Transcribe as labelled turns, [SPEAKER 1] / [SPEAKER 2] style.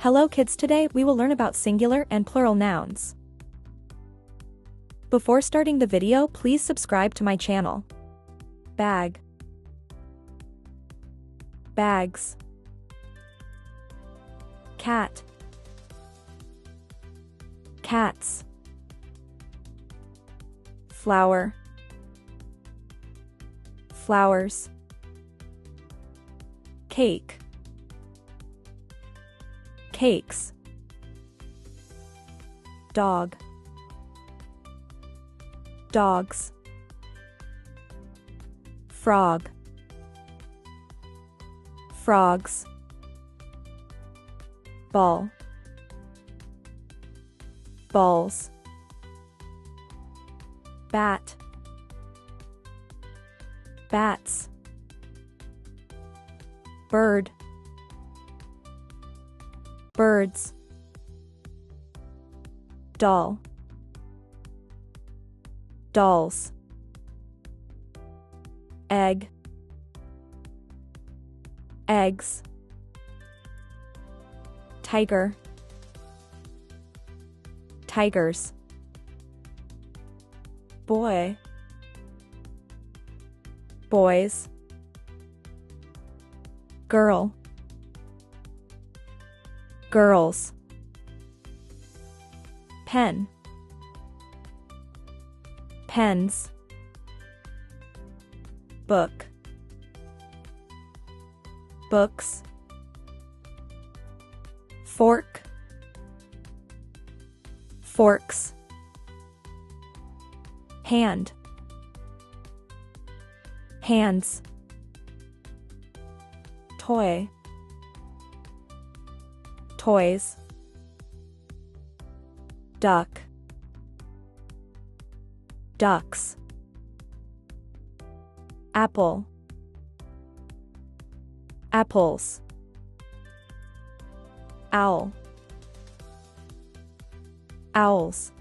[SPEAKER 1] Hello kids, today we will learn about singular and plural nouns. Before starting the video, please subscribe to my channel. Bag, bags. Cat, cats. Flower, flowers. Cake, cakes. Dog, dogs. Frog, frogs. Ball, balls. Bat, bats. Bird, birds. Doll, dolls. Egg, eggs. Tiger, tigers. Boy, boys. Girl, girls. Pen, pens. Book, books. Fork, forks. Hand, hands. Toy, toys. Duck, ducks. Apple, apples. Owl, owls.